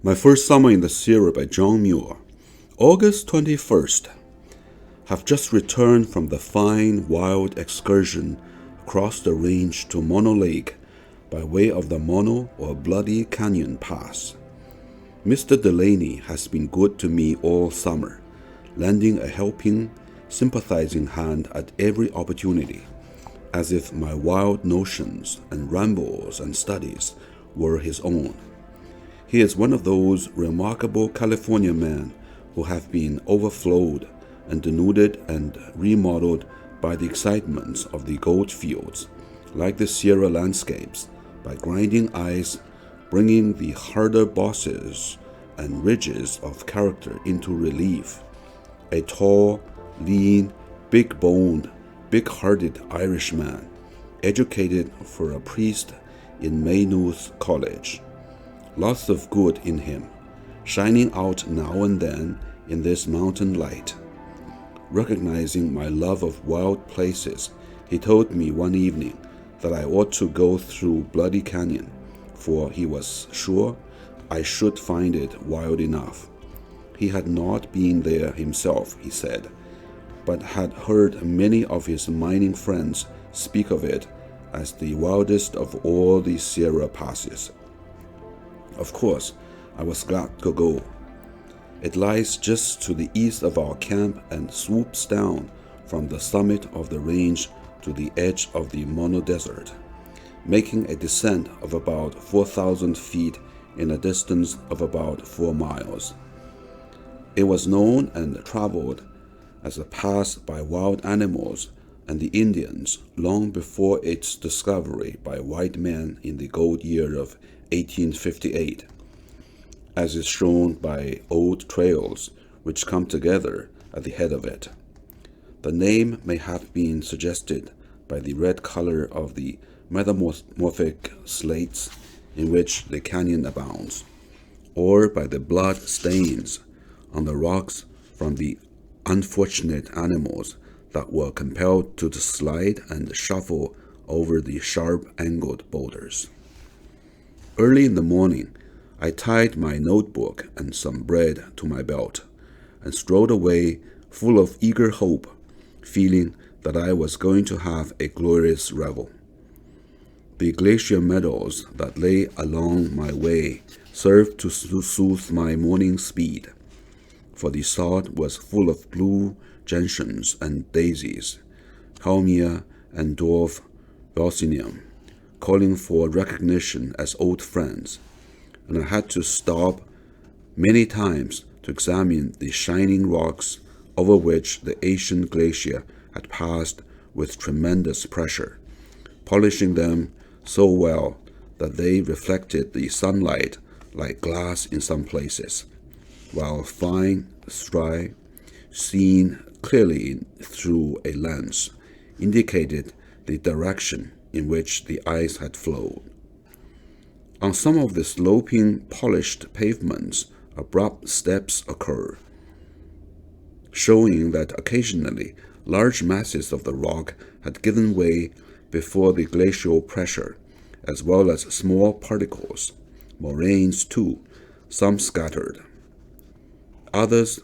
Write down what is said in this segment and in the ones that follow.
My First Summer in the Sierra by John Muir. August 21st. Have just returned from the fine, wild excursion across the range to Mono Lake by way of the Mono or Bloody Canyon Pass. Mr. Delaney has been good to me all summer, lending a helping, sympathizing hand at every opportunity, as if my wild notions and rambles and studies were his own. He is one of those remarkable California men who have been overflowed and denuded and remodeled by the excitements of the gold fields, like the Sierra landscapes, by grinding ice, bringing the harder bosses and ridges of character into relief. A tall, lean, big-boned, big-hearted Irishman, educated for a priest in Maynooth College. Lots of good in him, shining out now and then in this mountain light. Recognizing my love of wild places, he told me one evening that I ought to go through Bloody Canyon, for he was sure I should find it wild enough. He had not been there himself, he said, but had heard many of his mining friends speak of it as the wildest of all the Sierra passes. Of course, I was glad to go. It lies just to the east of our camp and swoops down from the summit of the range to the edge of the Mono Desert, making a descent of about 4,000 feet in a distance of about 4 miles. It was known and traveled as a pass by wild animals and the Indians long before its discovery by white men in the gold year of 1858, as is shown by old trails which come together at the head of it. The name may have been suggested by the red color of the metamorphic slates in which the canyon abounds, or by the blood stains on the rocks from the unfortunate animals that were compelled to slide and shuffle over the sharp-angled boulders. Early in the morning, I tied my notebook and some bread to my belt and strolled away full of eager hope, feeling that I was going to have a glorious revel. The glacier meadows that lay along my way served to soothe my morning speed, for the sod was full of blue gentians and daisies, Kalmia and dwarf Valsinium, calling for recognition as old friends, and I had to stop many times to examine the shining rocks over which the ancient glacier had passed with tremendous pressure, polishing them so well that they reflected the sunlight like glass in some places, while fine striae, seen clearly through a lens, indicated the direction in which the ice had flowed. On some of the sloping, polished pavements, abrupt steps occur, showing that occasionally large masses of the rock had given way before the glacial pressure, as well as small particles, moraines too, some scattered. Others,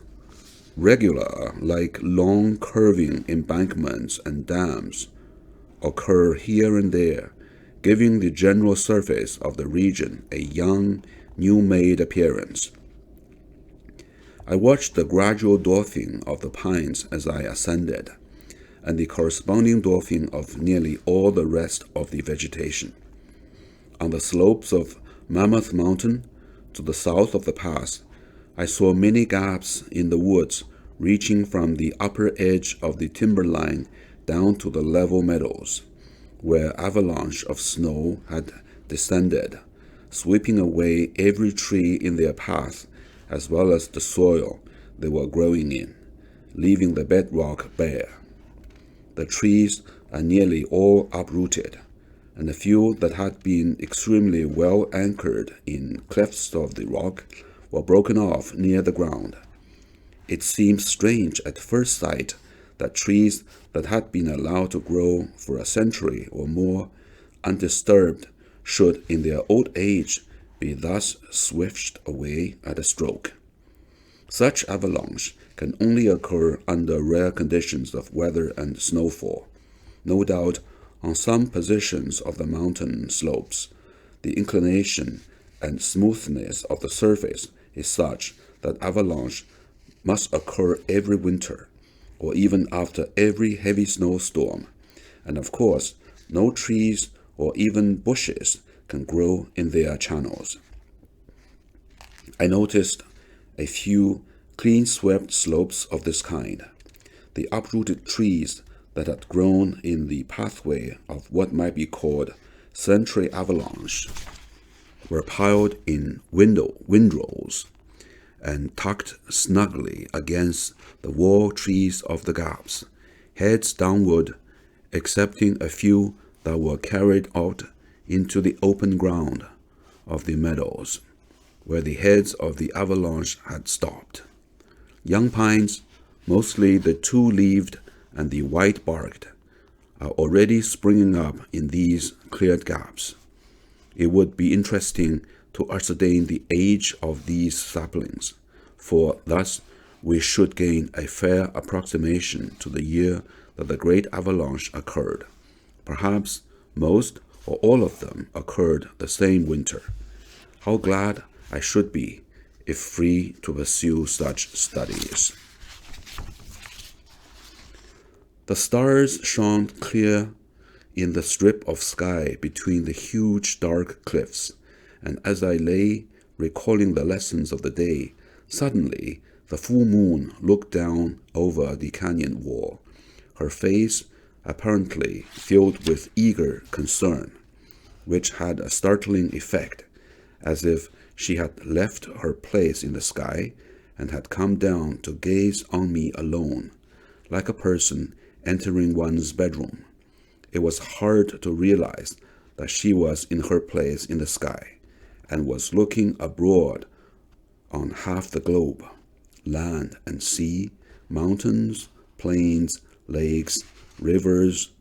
regular, like long curving embankments and dams, occur here and there, giving the general surface of the region a young, new-made appearance. I watched the gradual dwarfing of the pines as I ascended, and the corresponding dwarfing of nearly all the rest of the vegetation. On the slopes of Mammoth Mountain, to the south of the pass, I saw many gaps in the woods reaching from the upper edge of the timberline down to the level meadows, where avalanche of snow had descended, sweeping away every tree in their path, as well as the soil they were growing in, leaving the bedrock bare. The trees are nearly all uprooted, and the few that had been extremely well anchored in clefts of the rock were broken off near the ground. It seems strange at first sight that trees that had been allowed to grow for a century or more undisturbed should in their old age be thus swished away at a stroke. Such avalanche can only occur under rare conditions of weather and snowfall. No doubt, on some positions of the mountain slopes, the inclination and smoothness of the surface is such that avalanche must occur every winter, or even after every heavy snowstorm, and of course, no trees or even bushes can grow in their channels. I noticed a few clean-swept slopes of this kind. The uprooted trees that had grown in the pathway of what might be called century avalanche were piled in windrows and tucked snugly against the wall trees of the gaps, heads downward, excepting a few that were carried out into the open ground of the meadows, where the heads of the avalanche had stopped. Young pines, mostly the two-leaved and the white-barked, are already springing up in these cleared gaps. It would be interesting to ascertain the age of these saplings, for thus we should gain a fair approximation to the year that the great avalanche occurred. Perhaps most or all of them occurred the same winter. How glad I should be if free to pursue such studies. The stars shone clear in the strip of sky between the huge dark cliffs, and as I lay recalling the lessons of the day, suddenly the full moon looked down over the canyon wall, her face apparently filled with eager concern, which had a startling effect, as if she had left her place in the sky and had come down to gaze on me alone, like a person entering one's bedroom. It was hard to realize that she was in her place in the sky and was looking abroad on half the globe, land and sea, mountains, plains, lakes, rivers,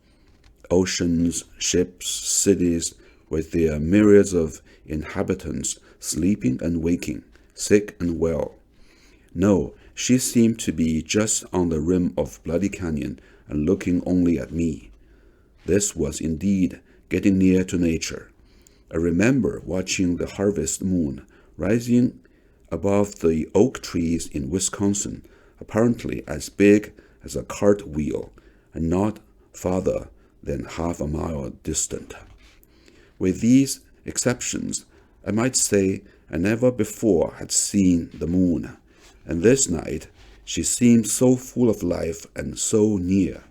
oceans, ships, cities, with their myriads of inhabitants sleeping and waking, sick and well. No, she seemed to be just on the rim of Bloody Canyon and looking only at me. This was indeed getting near to nature. I remember watching the harvest moon rising above the oak trees in Wisconsin, apparently as big as a cartwheel and not farther than half a mile distant. With these exceptions, I might say I never before had seen the moon, and this night she seemed so full of life and so near.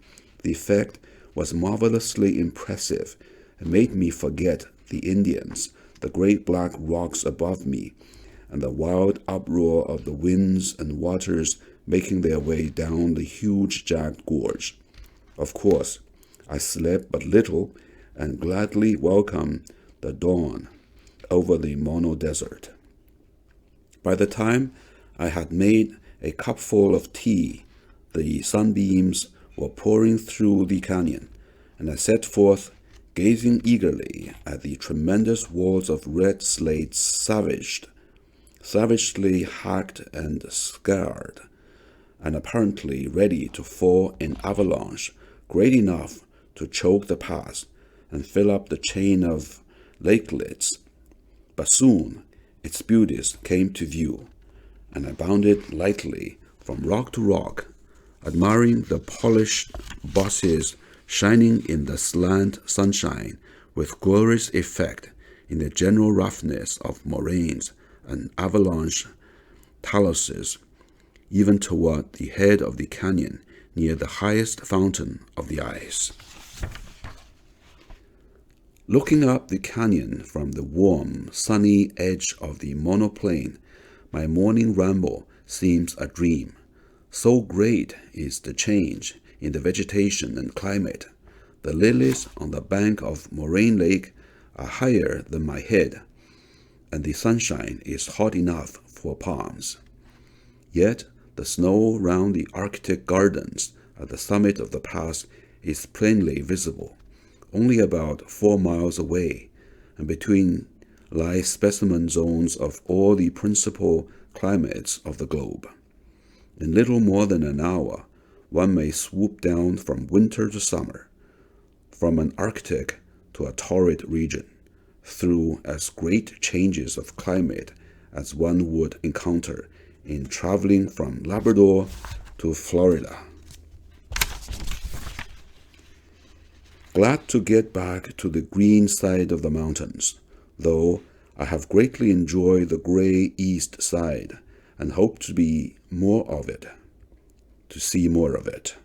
The effect was marvelously impressive and made me forget the Indians, the great black rocks above me, and the wild uproar of the winds and waters making their way down the huge jagged gorge. Of course, I slept but little and gladly welcomed the dawn over the Mono Desert. By the time I had made a cupful of tea, the sunbeams were pouring through the canyon, and I set forth, gazing eagerly at the tremendous walls of red slate savagely hacked and scarred, and apparently ready to fall in avalanche great enough to choke the pass and fill up the chain of lakelets. But soon its beauties came to view, and I bounded lightly from rock to rock, admiring the polished bosses shining in the slant sunshine with glorious effect in the general roughness of moraines and avalanche taluses, even toward the head of the canyon near the highest fountain of the ice. Looking up the canyon from the warm, sunny edge of the monoplane, my morning ramble seems a dream. So great is the change in the vegetation and climate. The lilies on the bank of Moraine Lake are higher than my head, and the sunshine is hot enough for palms. Yet the snow round the Arctic gardens at the summit of the pass is plainly visible, only about 4 miles away, and between lie specimen zones of all the principal climates of the globe. In little more than an hour, one may swoop down from winter to summer, from an Arctic to a torrid region, through as great changes of climate as one would encounter in traveling from Labrador to Florida. Glad to get back to the green side of the mountains, though I have greatly enjoyed the gray east side and hope to see more of it.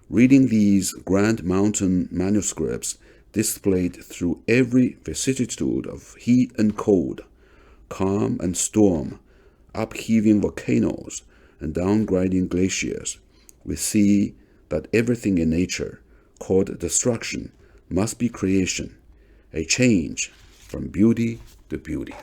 Reading these grand mountain manuscripts displayed through every vicissitude of heat and cold, calm and storm, upheaving volcanoes and down-grinding glaciers, we see that everything in nature called destruction must be creation, a change from beauty to beauty.